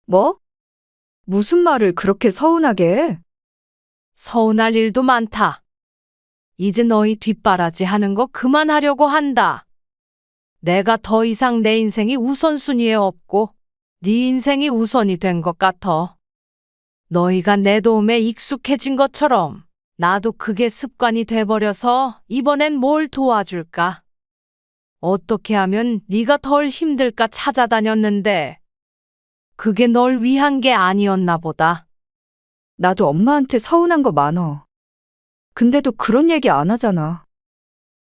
뭐? 무슨 말을 그렇게 서운하게 해? 서운할 일도 많다. 이제 너희 뒷바라지 하는 거 그만하려고 한다. 내가 더 이상 내 인생이 우선순위에 없고 네 인생이 우선이 된 것 같아. 너희가 내 도움에 익숙해진 것처럼 나도 그게 습관이 돼버려서 이번엔 뭘 도와줄까? 어떻게 하면 네가 덜 힘들까 찾아다녔는데 그게 널 위한 게 아니었나 보다. 나도 엄마한테 서운한 거 많어. 근데도 그런 얘기 안 하잖아.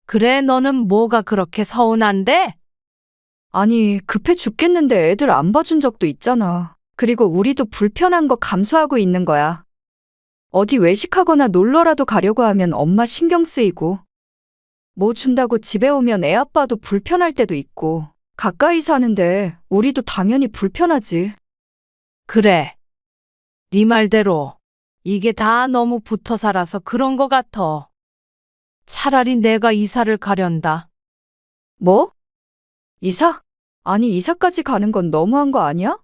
그래, 너는 뭐가 그렇게 서운한데? 아니, 급해 죽겠는데 애들 안 봐준 적도 있잖아. 그리고 우리도 불편한 거 감수하고 있는 거야. 어디 외식하거나 놀러라도 가려고 하면 엄마 신경 쓰이고, 뭐 준다고 집에 오면 애 아빠도 불편할 때도 있고, 가까이 사는데 우리도 당연히 불편하지. 그래. 네 말대로 이게 다 너무 붙어 살아서 그런 거 같아. 차라리 내가 이사를 가련다. 뭐? 이사? 아니, 이사까지 가는 건 너무한 거 아니야?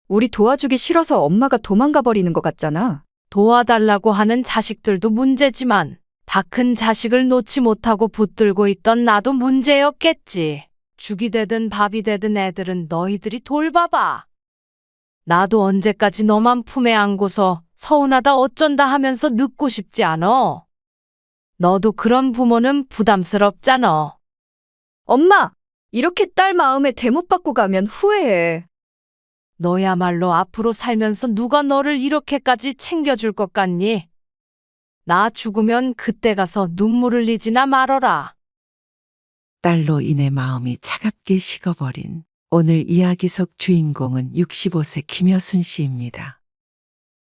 우리 도와주기 싫어서 엄마가 도망가 버리는 것 같잖아. 도와달라고 하는 자식들도 문제지만 다 큰 자식을 놓지 못하고 붙들고 있던 나도 문제였겠지. 죽이 되든 밥이 되든 애들은 너희들이 돌봐봐. 나도 언제까지 너만 품에 안고서 서운하다 어쩐다 하면서 늙고 싶지 않어. 너도 그런 부모는 부담스럽잖아. 엄마! 이렇게 딸 마음에 대못 받고 가면 후회해. 너야말로 앞으로 살면서 누가 너를 이렇게까지 챙겨줄 것 같니? 나 죽으면 그때 가서 눈물 흘리지나 말어라. 딸로 인해 마음이 차갑게 식어버린 오늘 이야기 속 주인공은 65세 김여순 씨입니다.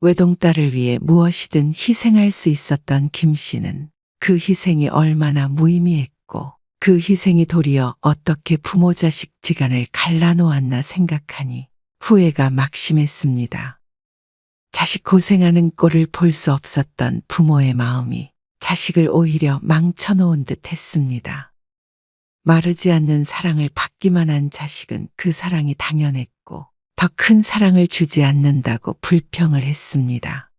외동딸을 위해 무엇이든 희생할 수 있었던 김 씨는 그 희생이 얼마나 무의미했고 그 희생이 도리어 어떻게 부모 자식 지간을 갈라놓았나 생각하니 후회가 막심했습니다. 자식 고생하는 꼴을 볼 수 없었던 부모의 마음이 자식을 오히려 망쳐놓은 듯 했습니다. 마르지 않는 사랑을 받기만 한 자식은 그 사랑이 당연했고 더 큰 사랑을 주지 않는다고 불평을 했습니다.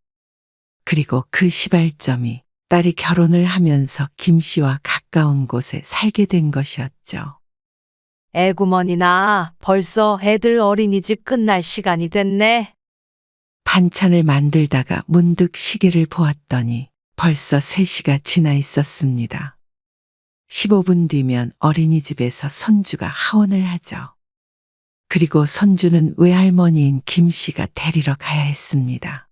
그리고 그 시발점이 딸이 결혼을 하면서 김 씨와 가까운 곳에 살게 된 것이었죠. 애구머니나 벌써 애들 어린이집 끝날 시간이 됐네. 반찬을 만들다가 문득 시계를 보았더니 벌써 3시가 지나 있었습니다. 15분 뒤면 어린이집에서 손주가 하원을 하죠. 그리고 손주는 외할머니인 김 씨가 데리러 가야 했습니다.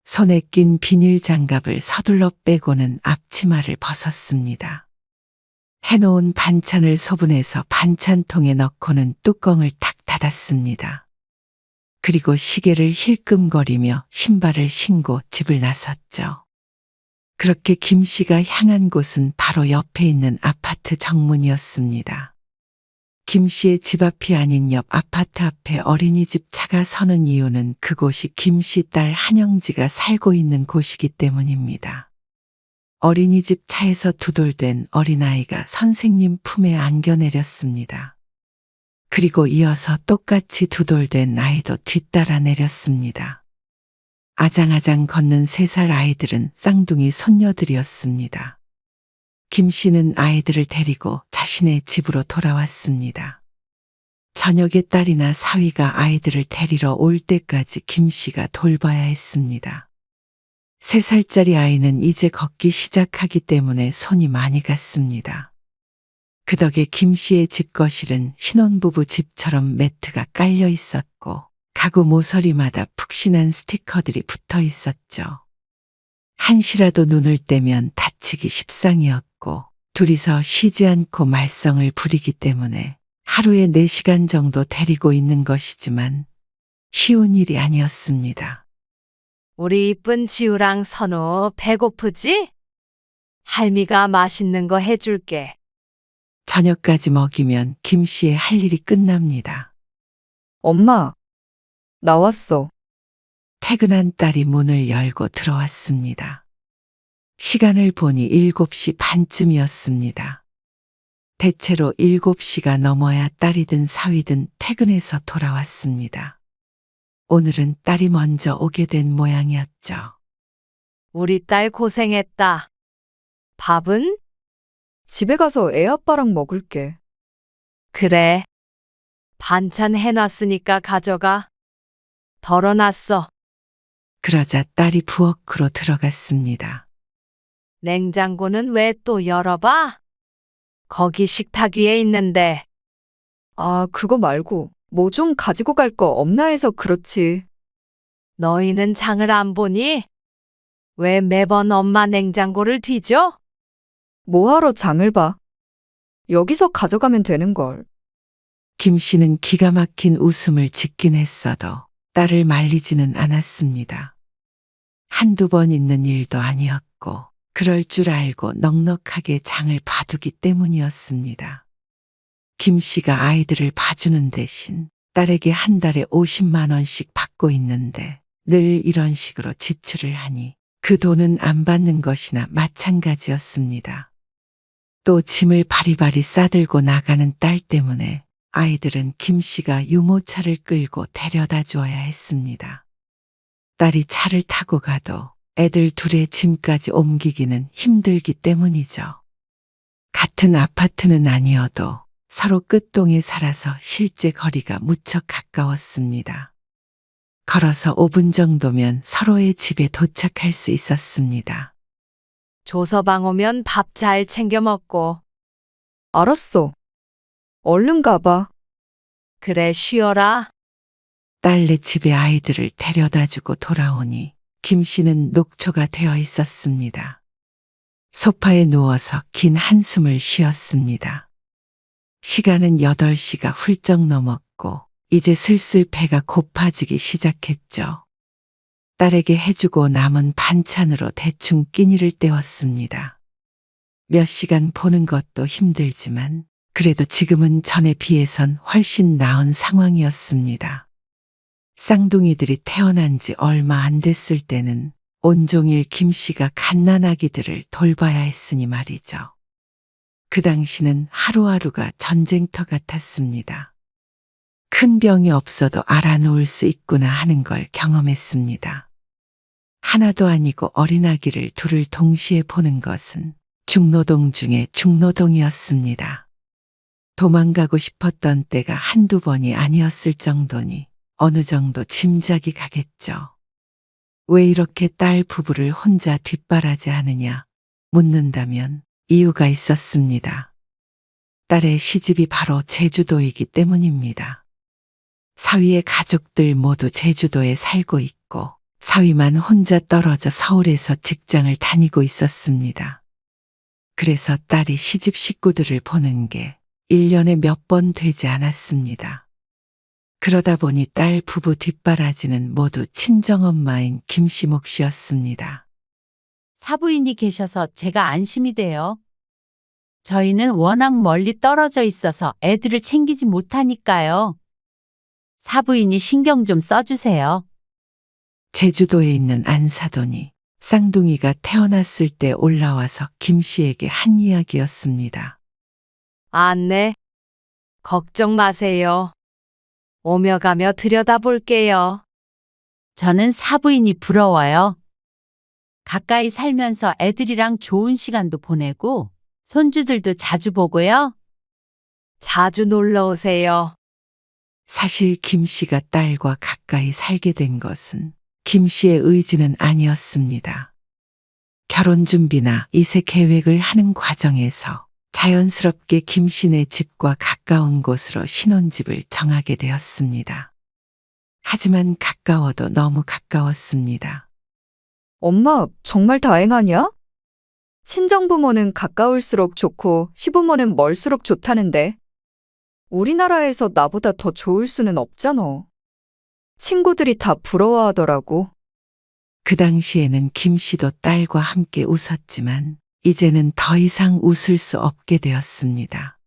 손에 낀 비닐 장갑을 서둘러 빼고는 앞치마를 벗었습니다. 해놓은 반찬을 소분해서 반찬통에 넣고는 뚜껑을 탁 닫았습니다. 그리고 시계를 힐끔거리며 신발을 신고 집을 나섰죠. 그렇게 김 씨가 향한 곳은 바로 옆에 있는 아파트 정문이었습니다. 김 씨의 집 앞이 아닌 옆 아파트 앞에 어린이집 차가 서는 이유는 그곳이 김 씨 딸 한영지가 살고 있는 곳이기 때문입니다. 어린이집 차에서 두돌된 어린아이가 선생님 품에 안겨내렸습니다. 그리고 이어서 똑같이 두돌된 아이도 뒤따라 내렸습니다. 아장아장 걷는 3살 아이들은 쌍둥이 손녀들이었습니다. 김 씨는 아이들을 데리고 자신의 집으로 돌아왔습니다. 저녁에 딸이나 사위가 아이들을 데리러 올 때까지 김 씨가 돌봐야 했습니다. 3살짜리 아이는 이제 걷기 시작하기 때문에 손이 많이 갔습니다. 그 덕에 김 씨의 집거실은 신혼부부 집처럼 매트가 깔려 있었고 가구 모서리마다 푹신한 스티커들이 붙어 있었죠. 한시라도 눈을 떼면 다치기 십상이었고 둘이서 쉬지 않고 말썽을 부리기 때문에 하루에 4시간 정도 데리고 있는 것이지만 쉬운 일이 아니었습니다. 우리 이쁜 지우랑 선우 배고프지? 할미가 맛있는 거 해줄게. 저녁까지 먹이면 김 씨의 할 일이 끝납니다. 엄마, 나왔어. 퇴근한 딸이 문을 열고 들어왔습니다. 시간을 보니 7시 반쯤이었습니다. 대체로 7시가 넘어야 딸이든 사위든 퇴근해서 돌아왔습니다. 오늘은 딸이 먼저 오게 된 모양이었죠. 우리 딸 고생했다. 밥은? 집에 가서 애 아빠랑 먹을게. 그래. 반찬 해놨으니까 가져가. 덜어놨어. 그러자 딸이 부엌으로 들어갔습니다. 냉장고는 왜 또 열어봐? 거기 식탁 위에 있는데. 아, 그거 말고 뭐 좀 가지고 갈 거 없나 해서 그렇지. 너희는 장을 안 보니? 왜 매번 엄마 냉장고를 뒤져? 뭐하러 장을 봐? 여기서 가져가면 되는 걸. 김 씨는 기가 막힌 웃음을 짓긴 했어도 딸을 말리지는 않았습니다. 한두 번 있는 일도 아니었고 그럴 줄 알고 넉넉하게 장을 봐두기 때문이었습니다. 김 씨가 아이들을 봐주는 대신 딸에게 한 달에 50만 원씩 받고 있는데 늘 이런 식으로 지출을 하니 그 돈은 안 받는 것이나 마찬가지였습니다. 또 짐을 바리바리 싸들고 나가는 딸 때문에 아이들은 김 씨가 유모차를 끌고 데려다 줘야 했습니다. 딸이 차를 타고 가도 애들 둘의 짐까지 옮기기는 힘들기 때문이죠. 같은 아파트는 아니어도 서로 끝동에 살아서 실제 거리가 무척 가까웠습니다. 걸어서 5분 정도면 서로의 집에 도착할 수 있었습니다. 조서방 오면 밥 잘 챙겨 먹고. 알았어. 얼른 가봐. 그래, 쉬어라. 딸네 집에 아이들을 데려다 주고 돌아오니 김 씨는 녹초가 되어 있었습니다. 소파에 누워서 긴 한숨을 쉬었습니다. 시간은 8시가 훌쩍 넘었고 이제 슬슬 배가 고파지기 시작했죠. 딸에게 해주고 남은 반찬으로 대충 끼니를 때웠습니다. 몇 시간 보는 것도 힘들지만 그래도 지금은 전에 비해선 훨씬 나은 상황이었습니다. 쌍둥이들이 태어난 지 얼마 안 됐을 때는 온종일 김 씨가 갓난아기들을 돌봐야 했으니 말이죠. 그 당시는 하루하루가 전쟁터 같았습니다. 큰 병이 없어도 알아놓을 수 있구나 하는 걸 경험했습니다. 하나도 아니고 어린아기를 둘을 동시에 보는 것은 중노동 중에 중노동이었습니다. 도망가고 싶었던 때가 한두 번이 아니었을 정도니 어느 정도 짐작이 가겠죠. 왜 이렇게 딸 부부를 혼자 뒷바라지하느냐 묻는다면 이유가 있었습니다. 딸의 시집이 바로 제주도이기 때문입니다. 사위의 가족들 모두 제주도에 살고 있고 사위만 혼자 떨어져 서울에서 직장을 다니고 있었습니다. 그래서 딸이 시집 식구들을 보는 게 1년에 몇 번 되지 않았습니다. 그러다 보니 딸 부부 뒷바라지는 모두 친정엄마인 김씨목 씨였습니다. 사부인이 계셔서 제가 안심이 돼요. 저희는 워낙 멀리 떨어져 있어서 애들을 챙기지 못하니까요. 사부인이 신경 좀 써주세요. 제주도에 있는 안사돈이 쌍둥이가 태어났을 때 올라와서 김 씨에게 한 이야기였습니다. 안내. 걱정 마세요. 오며 가며 들여다볼게요. 저는 사부인이 부러워요. 가까이 살면서 애들이랑 좋은 시간도 보내고 손주들도 자주 보고요. 자주 놀러 오세요. 사실 김 씨가 딸과 가까이 살게 된 것은 김 씨의 의지는 아니었습니다. 결혼 준비나 이세 계획을 하는 과정에서 자연스럽게 김 씨네 집과 가까운 곳으로 신혼집을 정하게 되었습니다. 하지만 가까워도 너무 가까웠습니다. 엄마, 정말 다행하냐? 친정부모는 가까울수록 좋고 시부모는 멀수록 좋다는데 우리나라에서 나보다 더 좋을 수는 없잖아. 친구들이 다 부러워하더라고. 그 당시에는 김 씨도 딸과 함께 웃었지만 이제는 더 이상 웃을 수 없게 되었습니다.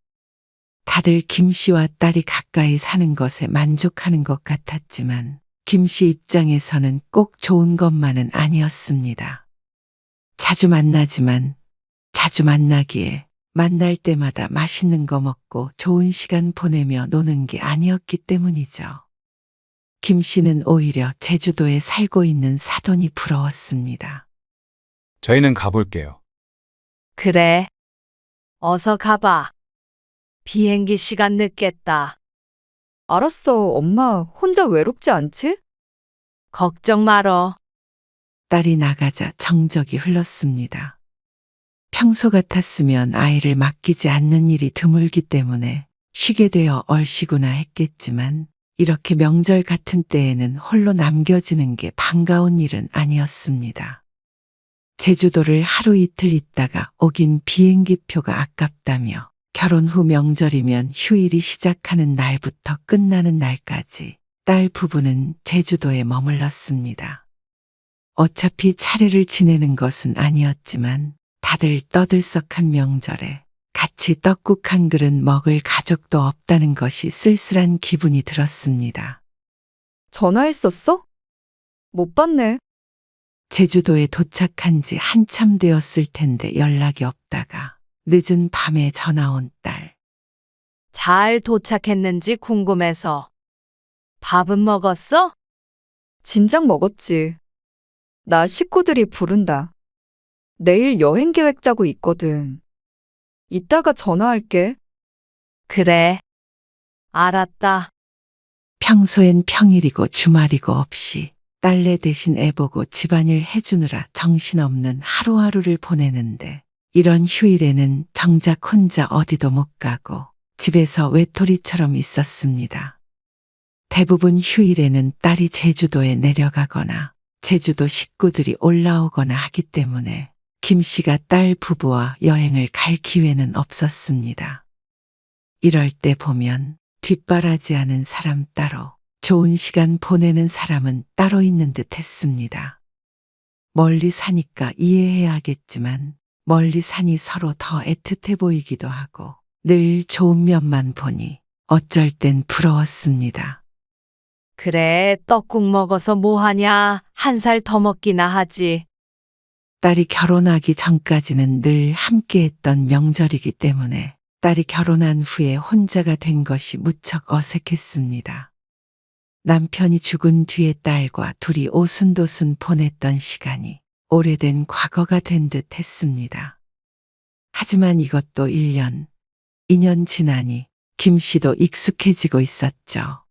다들 김 씨와 딸이 가까이 사는 것에 만족하는 것 같았지만 김 씨 입장에서는 꼭 좋은 것만은 아니었습니다. 자주 만나지만 자주 만나기에 만날 때마다 맛있는 거 먹고 좋은 시간 보내며 노는 게 아니었기 때문이죠. 김 씨는 오히려 제주도에 살고 있는 사돈이 부러웠습니다. 저희는 가볼게요. 그래. 어서 가봐. 비행기 시간 늦겠다. 알았어, 엄마. 혼자 외롭지 않지? 걱정 말어. 딸이 나가자 정적이 흘렀습니다. 평소 같았으면 아이를 맡기지 않는 일이 드물기 때문에 쉬게 되어 얼씨구나 했겠지만 이렇게 명절 같은 때에는 홀로 남겨지는 게 반가운 일은 아니었습니다. 제주도를 하루 이틀 있다가 오긴 비행기 표가 아깝다며 결혼 후 명절이면 휴일이 시작하는 날부터 끝나는 날까지 딸 부부는 제주도에 머물렀습니다. 어차피 차례를 지내는 것은 아니었지만 다들 떠들썩한 명절에 같이 떡국 한 그릇 먹을 가족도 없다는 것이 쓸쓸한 기분이 들었습니다. 전화했었어? 못 봤네. 제주도에 도착한 지 한참 되었을 텐데 연락이 없다가 늦은 밤에 전화 온 딸. 잘 도착했는지 궁금해서. 밥은 먹었어? 진작 먹었지. 나 식구들이 부른다. 내일 여행 계획 짜고 있거든. 이따가 전화할게. 그래. 알았다. 평소엔 평일이고 주말이고 없이 딸내 대신 애보고 집안일 해주느라 정신없는 하루하루를 보내는데 이런 휴일에는 정작 혼자 어디도 못 가고 집에서 외톨이처럼 있었습니다. 대부분 휴일에는 딸이 제주도에 내려가거나 제주도 식구들이 올라오거나 하기 때문에 김 씨가 딸 부부와 여행을 갈 기회는 없었습니다. 이럴 때 보면 뒷바라지하는 사람 따로 좋은 시간 보내는 사람은 따로 있는 듯 했습니다. 멀리 사니까 이해해야겠지만 멀리 사니 서로 더 애틋해 보이기도 하고 늘 좋은 면만 보니 어쩔 땐 부러웠습니다. 그래, 떡국 먹어서 뭐하냐? 한 살 더 먹기나 하지. 딸이 결혼하기 전까지는 늘 함께했던 명절이기 때문에 딸이 결혼한 후에 혼자가 된 것이 무척 어색했습니다. 남편이 죽은 뒤에 딸과 둘이 오순도순 보냈던 시간이 오래된 과거가 된 듯 했습니다. 하지만 이것도 1년, 2년 지나니 김 씨도 익숙해지고 있었죠.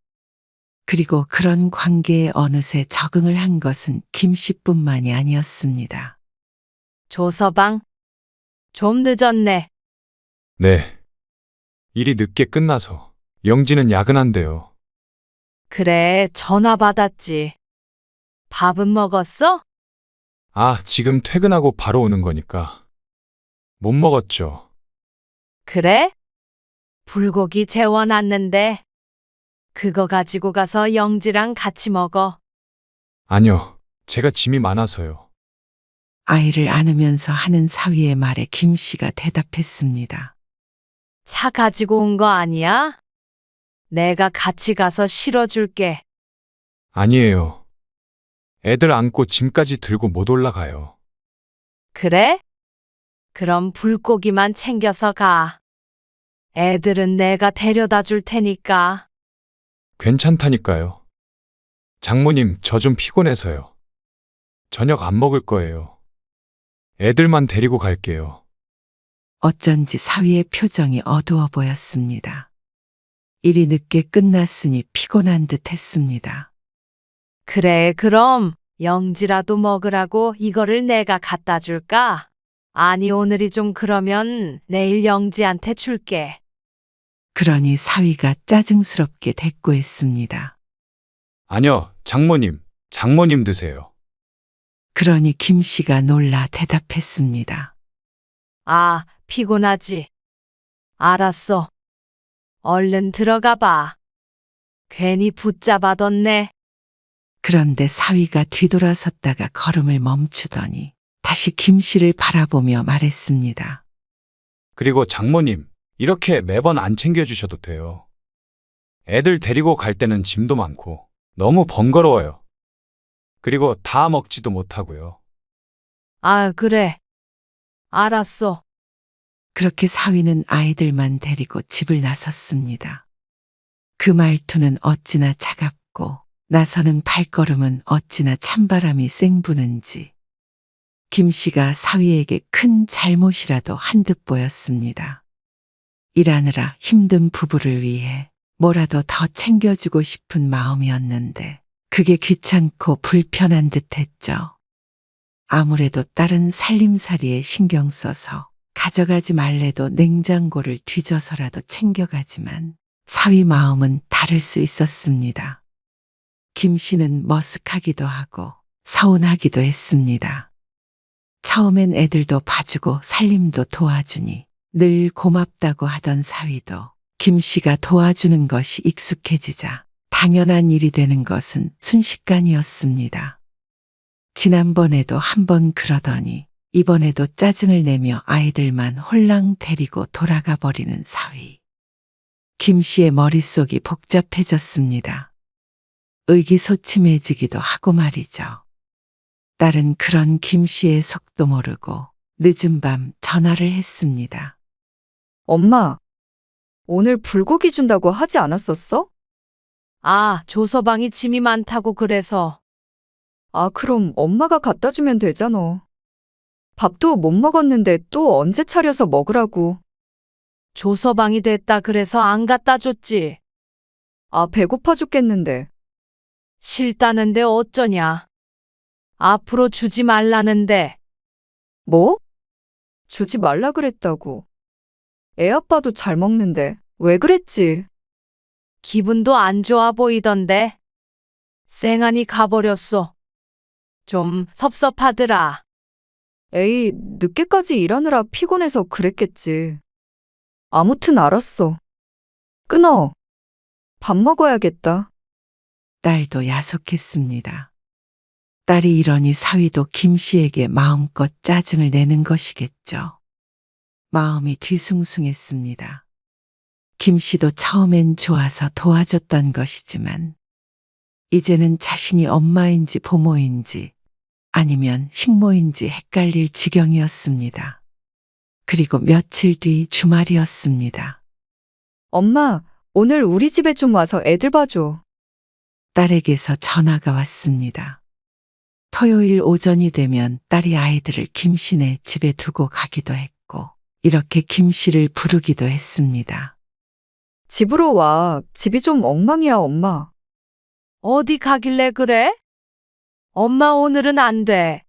그리고 그런 관계에 어느새 적응을 한 것은 김 씨뿐만이 아니었습니다. 조서방. 좀 늦었네. 네. 일이 늦게 끝나서 영지는 야근한대요. 그래, 전화 받았지. 밥은 먹었어? 아, 지금 퇴근하고 바로 오는 거니까. 못 먹었죠. 그래? 불고기 재워놨는데. 그거 가지고 가서 영지랑 같이 먹어. 아니요. 제가 짐이 많아서요. 아이를 안으면서 하는 사위의 말에 김 씨가 대답했습니다. 차 가지고 온 거 아니야? 내가 같이 가서 실어줄게. 아니에요. 애들 안고 짐까지 들고 못 올라가요. 그래? 그럼 불고기만 챙겨서 가. 애들은 내가 데려다 줄 테니까. 괜찮다니까요. 장모님, 저 좀 피곤해서요. 저녁 안 먹을 거예요. 애들만 데리고 갈게요. 어쩐지 사위의 표정이 어두워 보였습니다. 일이 늦게 끝났으니 피곤한 듯 했습니다. 그래, 그럼 영지라도 먹으라고 이거를 내가 갖다 줄까? 아니, 오늘이 좀 그러면 내일 영지한테 줄게. 그러니 사위가 짜증스럽게 대꾸했습니다. 아니요, 장모님 드세요. 그러니 김 씨가 놀라 대답했습니다. 아, 피곤하지? 알았어. 얼른 들어가 봐. 괜히 붙잡아뒀네. 그런데 사위가 뒤돌아섰다가 걸음을 멈추더니 다시 김 씨를 바라보며 말했습니다. 그리고 장모님, 이렇게 매번 안 챙겨주셔도 돼요. 애들 데리고 갈 때는 짐도 많고 너무 번거로워요. 그리고 다 먹지도 못하고요. 아, 그래. 알았어. 그렇게 사위는 아이들만 데리고 집을 나섰습니다. 그 말투는 어찌나 차갑고 나서는 발걸음은 어찌나 찬바람이 쌩부는지 김 씨가 사위에게 큰 잘못이라도 한 듯 보였습니다. 일하느라 힘든 부부를 위해 뭐라도 더 챙겨주고 싶은 마음이었는데 그게 귀찮고 불편한 듯 했죠. 아무래도 딸은 살림살이에 신경 써서 가져가지 말래도 냉장고를 뒤져서라도 챙겨가지만 사위 마음은 다를 수 있었습니다. 김 씨는 머쓱하기도 하고 서운하기도 했습니다. 처음엔 애들도 봐주고 살림도 도와주니 늘 고맙다고 하던 사위도 김 씨가 도와주는 것이 익숙해지자 당연한 일이 되는 것은 순식간이었습니다. 지난번에도 한번 그러더니 이번에도 짜증을 내며 아이들만 홀랑 데리고 돌아가 버리는 사위. 김 씨의 머릿속이 복잡해졌습니다. 의기소침해지기도 하고 말이죠. 딸은 그런 김 씨의 속도 모르고 늦은 밤 전화를 했습니다. 엄마, 오늘 불고기 준다고 하지 않았었어? 아, 조서방이 짐이 많다고 그래서. 아, 그럼 엄마가 갖다 주면 되잖아. 밥도 못 먹었는데 또 언제 차려서 먹으라고. 조서방이 됐다 그래서 안 갖다 줬지. 아, 배고파 죽겠는데. 싫다는데 어쩌냐. 앞으로 주지 말라는데. 뭐? 주지 말라 그랬다고. 애 아빠도 잘 먹는데 왜 그랬지? 기분도 안 좋아 보이던데. 쌩하니 가버렸어. 좀 섭섭하더라. 에이, 늦게까지 일하느라 피곤해서 그랬겠지. 아무튼 알았어. 끊어. 밥 먹어야겠다. 딸도 야속했습니다. 딸이 이러니 사위도 김 씨에게 마음껏 짜증을 내는 것이겠죠. 마음이 뒤숭숭했습니다. 김 씨도 처음엔 좋아서 도와줬던 것이지만 이제는 자신이 엄마인지 부모인지 아니면 식모인지 헷갈릴 지경이었습니다. 그리고 며칠 뒤 주말이었습니다. 엄마, 오늘 우리 집에 좀 와서 애들 봐줘. 딸에게서 전화가 왔습니다. 토요일 오전이 되면 딸이 아이들을 김 씨네 집에 두고 가기도 했고 이렇게 김 씨를 부르기도 했습니다. 집으로 와. 집이 좀 엉망이야, 엄마. 어디 가길래 그래? 엄마 오늘은 안 돼.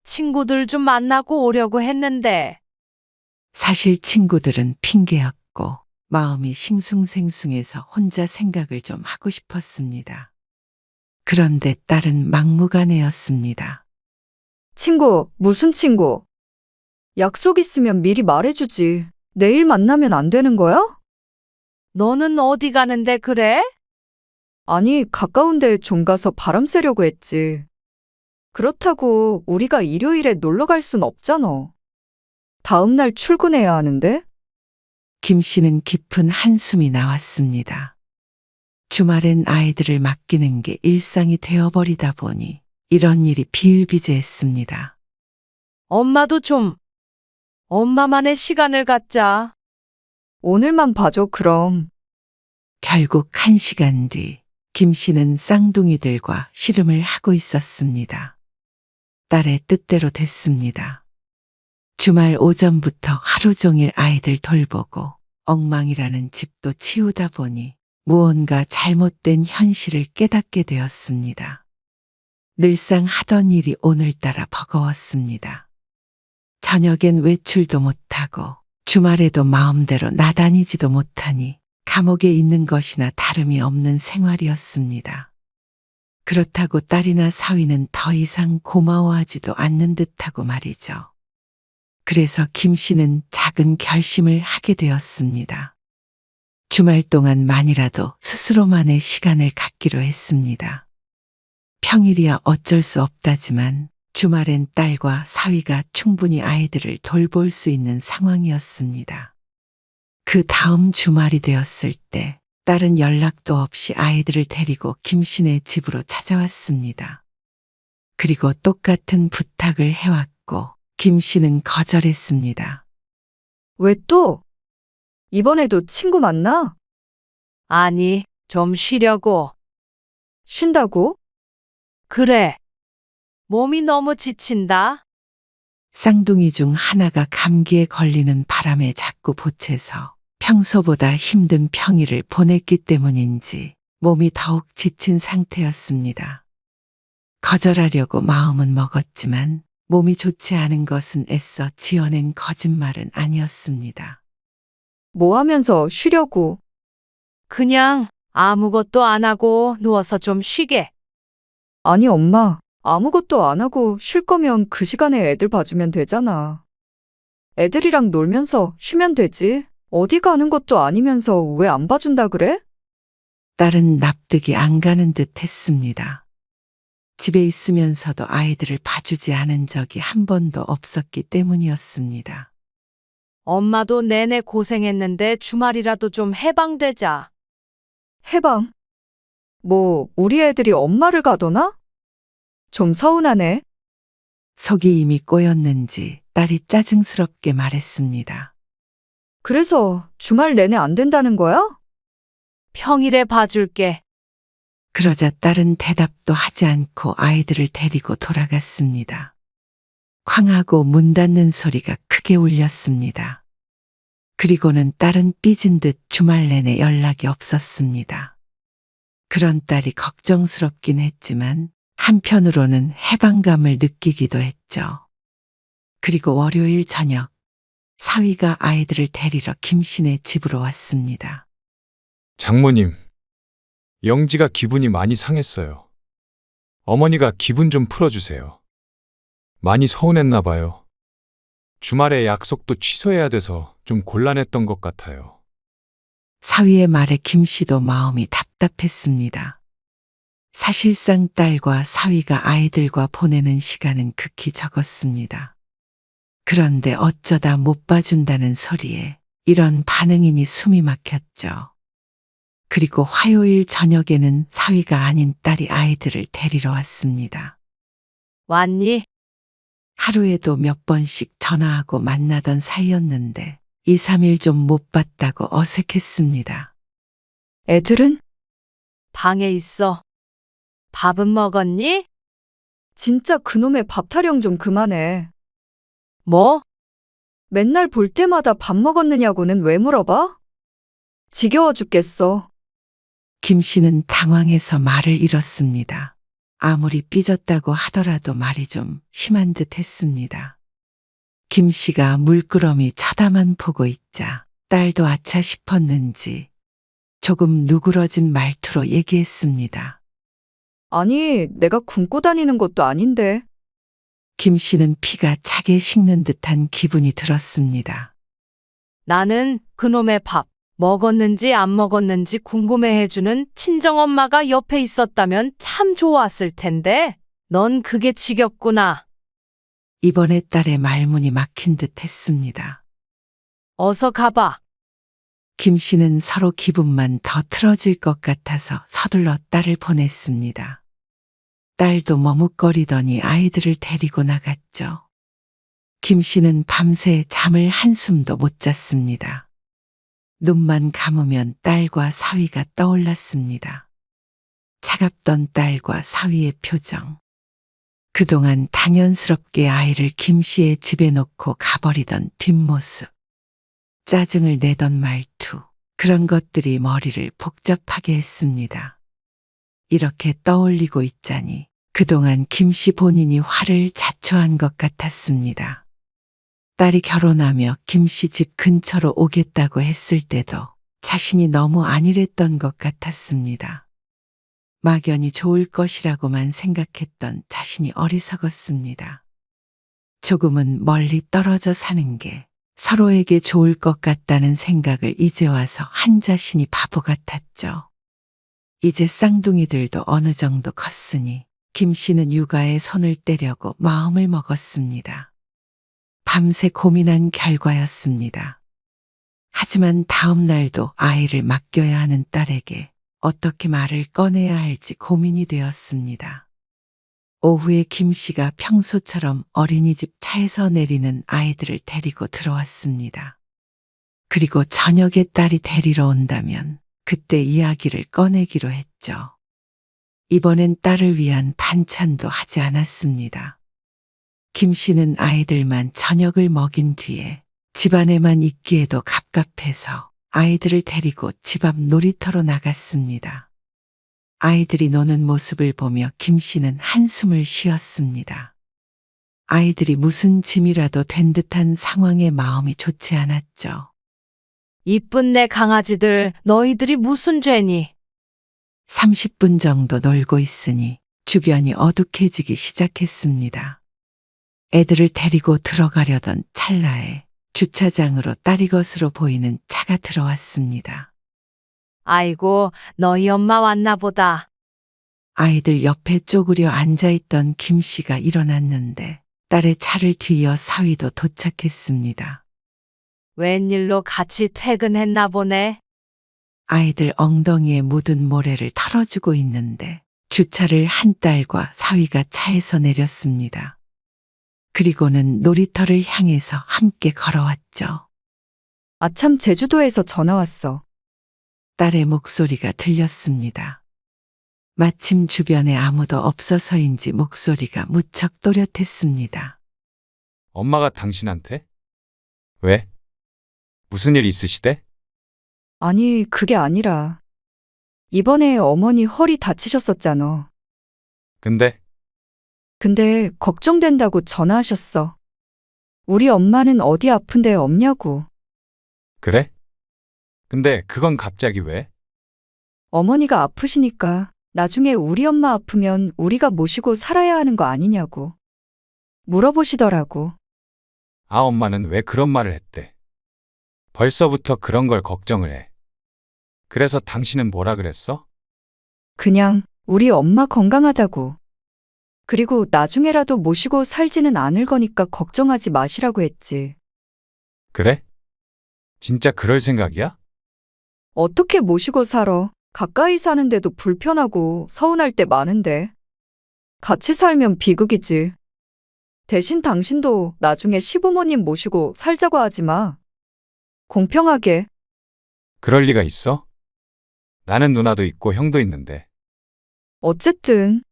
친구들 좀 만나고 오려고 했는데. 사실 친구들은 핑계였고 마음이 싱숭생숭해서 혼자 생각을 좀 하고 싶었습니다. 그런데 딸은 막무가내였습니다. 친구, 무슨 친구? 약속 있으면 미리 말해주지. 내일 만나면 안 되는 거야? 너는 어디 가는데 그래? 아니, 가까운 데 좀 가서 바람 쐬려고 했지. 그렇다고 우리가 일요일에 놀러 갈 순 없잖아. 다음 날 출근해야 하는데? 김 씨는 깊은 한숨이 나왔습니다. 주말엔 아이들을 맡기는 게 일상이 되어버리다 보니 이런 일이 비일비재했습니다. 엄마도 좀 엄마만의 시간을 갖자. 오늘만 봐줘, 그럼. 결국 1시간 뒤 김 씨는 쌍둥이들과 씨름을 하고 있었습니다. 딸의 뜻대로 됐습니다. 주말 오전부터 하루 종일 아이들 돌보고 엉망이라는 집도 치우다 보니 무언가 잘못된 현실을 깨닫게 되었습니다. 늘상 하던 일이 오늘따라 버거웠습니다. 저녁엔 외출도 못하고 주말에도 마음대로 나다니지도 못하니 감옥에 있는 것이나 다름이 없는 생활이었습니다. 그렇다고 딸이나 사위는 더 이상 고마워하지도 않는 듯하고 말이죠. 그래서 김 씨는 작은 결심을 하게 되었습니다. 주말 동안만이라도 스스로만의 시간을 갖기로 했습니다. 평일이야 어쩔 수 없다지만 주말엔 딸과 사위가 충분히 아이들을 돌볼 수 있는 상황이었습니다. 그 다음 주말이 되었을 때 딸은 연락도 없이 아이들을 데리고 김 씨네 집으로 찾아왔습니다. 그리고 똑같은 부탁을 해왔고 김 씨는 거절했습니다. 왜 또? 이번에도 친구 만나? 아니, 좀 쉬려고. 쉰다고? 그래. 몸이 너무 지친다. 쌍둥이 중 하나가 감기에 걸리는 바람에 자꾸 보채서 평소보다 힘든 평일을 보냈기 때문인지 몸이 더욱 지친 상태였습니다. 거절하려고 마음은 먹었지만 몸이 좋지 않은 것은 애써 지어낸 거짓말은 아니었습니다. 뭐 하면서 쉬려고? 그냥 아무것도 안 하고 누워서 좀 쉬게. 아니, 엄마. 아무것도 안 하고 쉴 거면 그 시간에 애들 봐주면 되잖아. 애들이랑 놀면서 쉬면 되지. 어디 가는 것도 아니면서 왜 안 봐준다 그래? 딸은 납득이 안 가는 듯 했습니다. 집에 있으면서도 아이들을 봐주지 않은 적이 한 번도 없었기 때문이었습니다. 엄마도 내내 고생했는데 주말이라도 좀 해방되자. 해방. 뭐, 우리 애들이 엄마를 가더나? 좀 서운하네. 속이 이미 꼬였는지 딸이 짜증스럽게 말했습니다. 그래서 주말 내내 안 된다는 거야? 평일에 봐줄게. 그러자 딸은 대답도 하지 않고 아이들을 데리고 돌아갔습니다. 쾅하고 문 닫는 소리가 크게 울렸습니다. 그리고는 딸은 삐진 듯 주말 내내 연락이 없었습니다. 그런 딸이 걱정스럽긴 했지만 한편으로는 해방감을 느끼기도 했죠. 그리고 월요일 저녁, 사위가 아이들을 데리러 김씨네 집으로 왔습니다. 장모님, 영지가 기분이 많이 상했어요. 어머니가 기분 좀 풀어주세요. 많이 서운했나 봐요. 주말에 약속도 취소해야 돼서 좀 곤란했던 것 같아요. 사위의 말에 김씨도 마음이 답답했습니다. 사실상 딸과 사위가 아이들과 보내는 시간은 극히 적었습니다. 그런데 어쩌다 못 봐준다는 소리에 이런 반응이니 숨이 막혔죠. 그리고 화요일 저녁에는 사위가 아닌 딸이 아이들을 데리러 왔습니다. 왔니? 하루에도 몇 번씩 전화하고 만나던 사이였는데 2, 3일 좀 못 봤다고 어색했습니다. 애들은? 방에 있어. 밥은 먹었니? 진짜 그놈의 밥 타령 좀 그만해. 뭐? 맨날 볼 때마다 밥 먹었느냐고는 왜 물어봐? 지겨워 죽겠어. 김 씨는 당황해서 말을 잃었습니다. 아무리 삐졌다고 하더라도 말이 좀 심한 듯 했습니다. 김 씨가 물끄러미 쳐다만 보고 있자 딸도 아차 싶었는지 조금 누그러진 말투로 얘기했습니다. 아니, 내가 굶고 다니는 것도 아닌데. 김 씨는 피가 차게 식는 듯한 기분이 들었습니다. 나는 그놈의 밥 먹었는지 안 먹었는지 궁금해해주는 친정엄마가 옆에 있었다면 참 좋았을 텐데 넌 그게 지겹구나. 이번에 딸의 말문이 막힌 듯 했습니다. 어서 가봐. 김 씨는 서로 기분만 더 틀어질 것 같아서 서둘러 딸을 보냈습니다. 딸도 머뭇거리더니 아이들을 데리고 나갔죠. 김 씨는 밤새 잠을 한숨도 못 잤습니다. 눈만 감으면 딸과 사위가 떠올랐습니다. 차갑던 딸과 사위의 표정. 그동안 당연스럽게 아이를 김 씨의 집에 놓고 가버리던 뒷모습. 짜증을 내던 말투. 그런 것들이 머리를 복잡하게 했습니다. 이렇게 떠올리고 있자니 그동안 김 씨 본인이 화를 자초한 것 같았습니다. 딸이 결혼하며 김 씨 집 근처로 오겠다고 했을 때도 자신이 너무 안일했던 것 같았습니다. 막연히 좋을 것이라고만 생각했던 자신이 어리석었습니다. 조금은 멀리 떨어져 사는 게 서로에게 좋을 것 같다는 생각을 이제 와서 한 자신이 바보 같았죠. 이제 쌍둥이들도 어느 정도 컸으니 김 씨는 육아에 손을 떼려고 마음을 먹었습니다. 밤새 고민한 결과였습니다. 하지만 다음 날도 아이를 맡겨야 하는 딸에게 어떻게 말을 꺼내야 할지 고민이 되었습니다. 오후에 김 씨가 평소처럼 어린이집 차에서 내리는 아이들을 데리고 들어왔습니다. 그리고 저녁에 딸이 데리러 온다면 그때 이야기를 꺼내기로 했죠. 이번엔 딸을 위한 반찬도 하지 않았습니다. 김 씨는 아이들만 저녁을 먹인 뒤에 집안에만 있기에도 갑갑해서 아이들을 데리고 집 앞 놀이터로 나갔습니다. 아이들이 노는 모습을 보며 김 씨는 한숨을 쉬었습니다. 아이들이 무슨 짐이라도 된 듯한 상황에 마음이 좋지 않았죠. 이쁜 내 강아지들, 너희들이 무슨 죄니? 30분 정도 놀고 있으니 주변이 어둑해지기 시작했습니다. 애들을 데리고 들어가려던 찰나에 주차장으로 딸이 것으로 보이는 차가 들어왔습니다. 아이고, 너희 엄마 왔나 보다. 아이들 옆에 쪼그려 앉아있던 김 씨가 일어났는데 딸의 차를 뒤이어 사위도 도착했습니다. 웬일로 같이 퇴근했나 보네. 아이들 엉덩이에 묻은 모래를 털어주고 있는데 주차를 한 딸과 사위가 차에서 내렸습니다. 그리고는 놀이터를 향해서 함께 걸어왔죠. 아참 제주도에서 전화 왔어. 딸의 목소리가 들렸습니다. 마침 주변에 아무도 없어서인지 목소리가 무척 또렷했습니다. 엄마가 당신한테? 왜? 무슨 일 있으시대? 아니, 그게 아니라 이번에 어머니 허리 다치셨었잖아. 근데 걱정된다고 전화하셨어. 우리 엄마는 어디 아픈 데 없냐고. 그래? 근데 그건 갑자기 왜? 어머니가 아프시니까 나중에 우리 엄마 아프면 우리가 모시고 살아야 하는 거 아니냐고. 물어보시더라고. 아, 엄마는 왜 그런 말을 했대? 벌써부터 그런 걸 걱정을 해. 그래서 당신은 뭐라 그랬어? 그냥 우리 엄마 건강하다고. 그리고 나중에라도 모시고 살지는 않을 거니까 걱정하지 마시라고 했지. 그래? 진짜 그럴 생각이야? 어떻게 모시고 살아? 가까이 사는데도 불편하고 서운할 때 많은데. 같이 살면 비극이지. 대신 당신도 나중에 시부모님 모시고 살자고 하지 마. 공평하게. 그럴 리가 있어? 나는 누나도 있고 형도 있는데. 어쨌든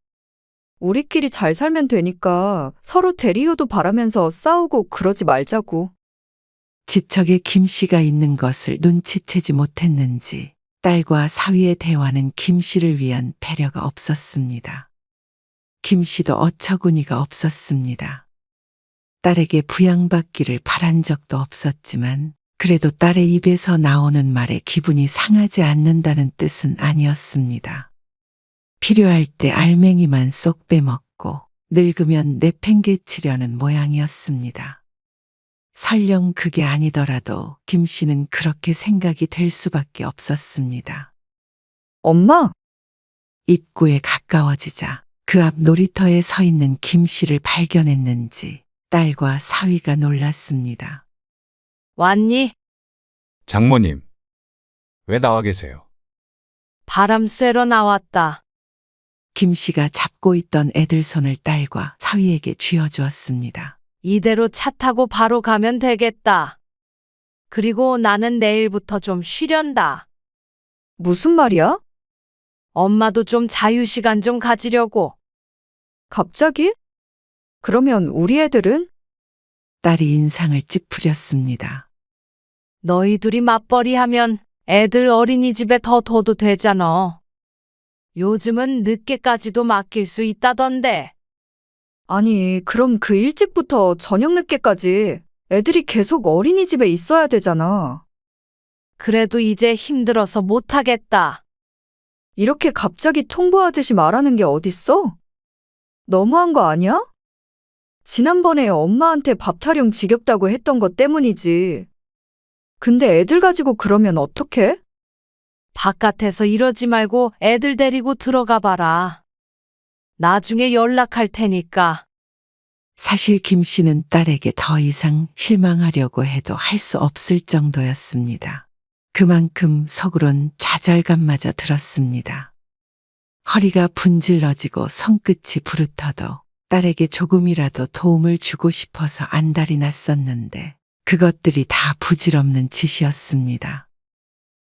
우리끼리 잘 살면 되니까 서로 대리효도 바라면서 싸우고 그러지 말자고. 지척에 김 씨가 있는 것을 눈치채지 못했는지 딸과 사위의 대화는 김 씨를 위한 배려가 없었습니다. 김 씨도 어처구니가 없었습니다. 딸에게 부양받기를 바란 적도 없었지만 그래도 딸의 입에서 나오는 말에 기분이 상하지 않는다는 뜻은 아니었습니다. 필요할 때 알맹이만 쏙 빼먹고 늙으면 내팽개치려는 모양이었습니다. 설령 그게 아니더라도 김 씨는 그렇게 생각이 될 수밖에 없었습니다. 엄마, 입구에 가까워지자 그 앞 놀이터에 서 있는 김 씨를 발견했는지 딸과 사위가 놀랐습니다. 왔니? 장모님, 왜 나와 계세요? 바람 쐬러 나왔다. 김 씨가 잡고 있던 애들 손을 딸과 사위에게 쥐어주었습니다. 이대로 차 타고 바로 가면 되겠다. 그리고 나는 내일부터 좀 쉬련다. 무슨 말이야? 엄마도 좀 자유시간 좀 가지려고. 갑자기? 그러면 우리 애들은? 딸이 인상을 찌푸렸습니다. 너희 둘이 맞벌이 하면 애들 어린이집에 더 둬도 되잖아. 요즘은 늦게까지도 맡길 수 있다던데. 아니, 그럼 그 일찍부터 저녁 늦게까지 애들이 계속 어린이집에 있어야 되잖아. 그래도 이제 힘들어서 못하겠다. 이렇게 갑자기 통보하듯이 말하는 게 어딨어? 너무한 거 아니야? 지난번에 엄마한테 밥 타령 지겹다고 했던 것 때문이지. 근데 애들 가지고 그러면 어떡해? 바깥에서 이러지 말고 애들 데리고 들어가 봐라. 나중에 연락할 테니까. 사실 김 씨는 딸에게 더 이상 실망하려고 해도 할 수 없을 정도였습니다. 그만큼 속으론 좌절감마저 들었습니다. 허리가 분질러지고 손끝이 부르터도 딸에게 조금이라도 도움을 주고 싶어서 안달이 났었는데 그것들이 다 부질없는 짓이었습니다.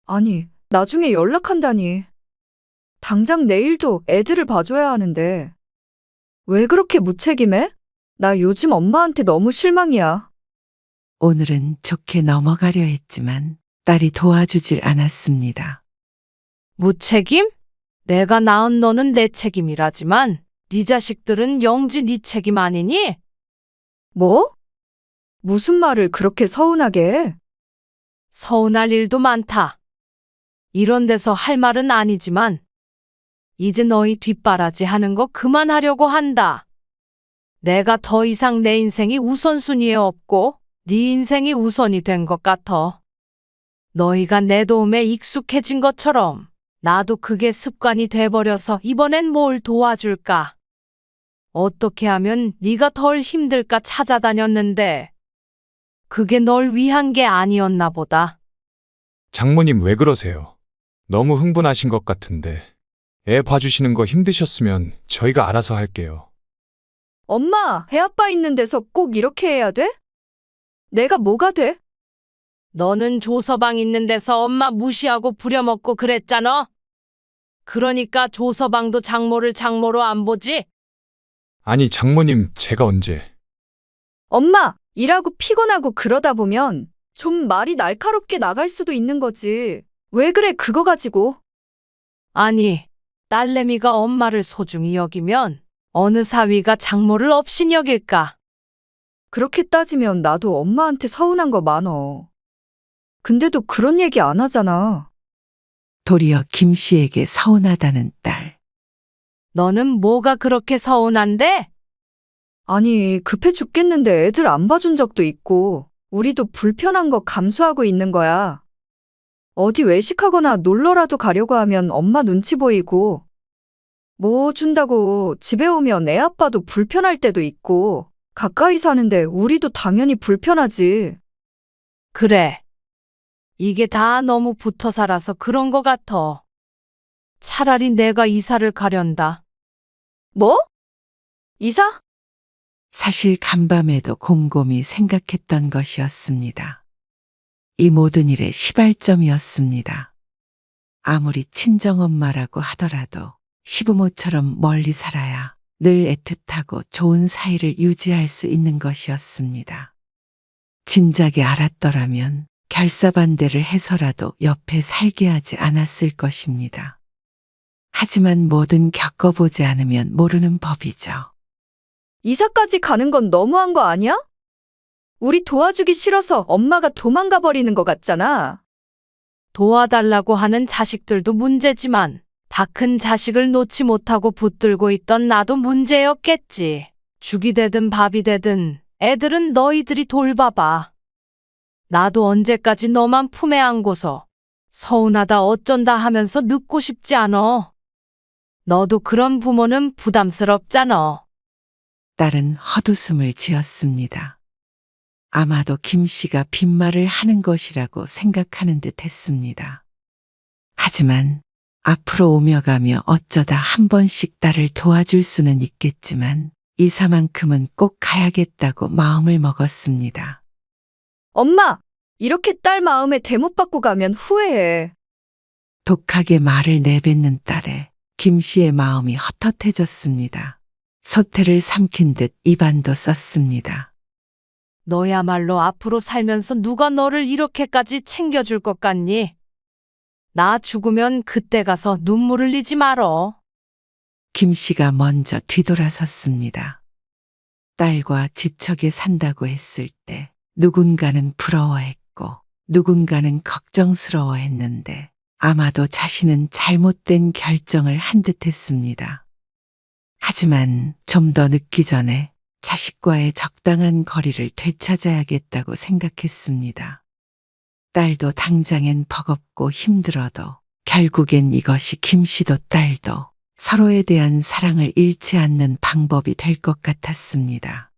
아니, 나중에 연락한다니. 당장 내일도 애들을 봐줘야 하는데. 왜 그렇게 무책임해? 나 요즘 엄마한테 너무 실망이야. 오늘은 좋게 넘어가려 했지만 딸이 도와주질 않았습니다. 무책임? 내가 낳은 너는 내 책임이라지만 네 자식들은 영지 네 책임 아니니? 뭐? 무슨 말을 그렇게 서운하게 해? 서운할 일도 많다. 이런 데서 할 말은 아니지만 이제 너희 뒷바라지 하는 거 그만하려고 한다. 내가 더 이상 내 인생이 우선순위에 없고 네 인생이 우선이 된 것 같아. 너희가 내 도움에 익숙해진 것처럼 나도 그게 습관이 돼버려서 이번엔 뭘 도와줄까? 어떻게 하면 네가 덜 힘들까 찾아다녔는데 그게 널 위한 게 아니었나 보다. 장모님 왜 그러세요? 너무 흥분하신 것 같은데. 애 봐주시는 거 힘드셨으면 저희가 알아서 할게요. 엄마, 애아빠 있는 데서 꼭 이렇게 해야 돼? 내가 뭐가 돼? 너는 조서방 있는 데서 엄마 무시하고 부려먹고 그랬잖아. 그러니까 조서방도 장모를 장모로 안 보지? 아니, 장모님, 제가 언제. 엄마, 일하고 피곤하고 그러다 보면 좀 말이 날카롭게 나갈 수도 있는 거지. 왜 그래, 그거 가지고. 아니, 딸내미가 엄마를 소중히 여기면 어느 사위가 장모를 업신 여길까? 그렇게 따지면 나도 엄마한테 서운한 거 많어. 근데도 그런 얘기 안 하잖아. 도리어 김 씨에게 서운하다는 딸. 너는 뭐가 그렇게 서운한데? 아니, 급해 죽겠는데 애들 안 봐준 적도 있고, 우리도 불편한 거 감수하고 있는 거야. 어디 외식하거나 놀러라도 가려고 하면 엄마 눈치 보이고, 뭐 준다고 집에 오면 애 아빠도 불편할 때도 있고, 가까이 사는데 우리도 당연히 불편하지. 그래. 이게 다 너무 붙어 살아서 그런 거 같아. 차라리 내가 이사를 가련다. 뭐? 이사? 사실 간밤에도 곰곰이 생각했던 것이었습니다. 이 모든 일의 시발점이었습니다. 아무리 친정엄마라고 하더라도 시부모처럼 멀리 살아야 늘 애틋하고 좋은 사이를 유지할 수 있는 것이었습니다. 진작에 알았더라면 결사반대를 해서라도 옆에 살게 하지 않았을 것입니다. 하지만 뭐든 겪어보지 않으면 모르는 법이죠. 이사까지 가는 건 너무한 거 아니야? 우리 도와주기 싫어서 엄마가 도망가 버리는 것 같잖아. 도와달라고 하는 자식들도 문제지만 다 큰 자식을 놓지 못하고 붙들고 있던 나도 문제였겠지. 죽이 되든 밥이 되든 애들은 너희들이 돌봐봐. 나도 언제까지 너만 품에 안고서 서운하다 어쩐다 하면서 늙고 싶지 않어. 너도 그런 부모는 부담스럽잖아. 딸은 헛웃음을 지었습니다. 아마도 김 씨가 빈말을 하는 것이라고 생각하는 듯 했습니다. 하지만 앞으로 오며 가며 어쩌다 한 번씩 딸을 도와줄 수는 있겠지만 이사만큼은 꼭 가야겠다고 마음을 먹었습니다. 엄마, 이렇게 딸 마음에 대못 받고 가면 후회해. 독하게 말을 내뱉는 딸에 김 씨의 마음이 헛헛해졌습니다. 소태를 삼킨 듯 입안도 썼습니다. 너야말로 앞으로 살면서 누가 너를 이렇게까지 챙겨줄 것 같니? 나 죽으면 그때 가서 눈물 흘리지 말어. 김 씨가 먼저 뒤돌아섰습니다. 딸과 지척에 산다고 했을 때 누군가는 부러워했고 누군가는 걱정스러워했는데 아마도 자신은 잘못된 결정을 한 듯했습니다. 하지만 좀 더 늦기 전에 자식과의 적당한 거리를 되찾아야겠다고 생각했습니다. 딸도 당장엔 버겁고 힘들어도 결국엔 이것이 김 씨도 딸도 서로에 대한 사랑을 잃지 않는 방법이 될 것 같았습니다.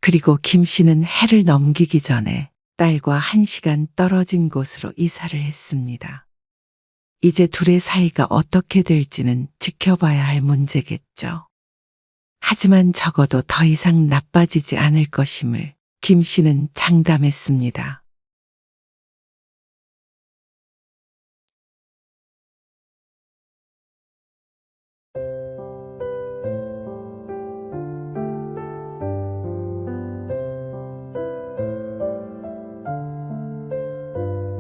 그리고 김 씨는 해를 넘기기 전에 딸과 1시간 떨어진 곳으로 이사를 했습니다. 이제 둘의 사이가 어떻게 될지는 지켜봐야 할 문제겠죠. 하지만 적어도 더 이상 나빠지지 않을 것임을 김 씨는 장담했습니다.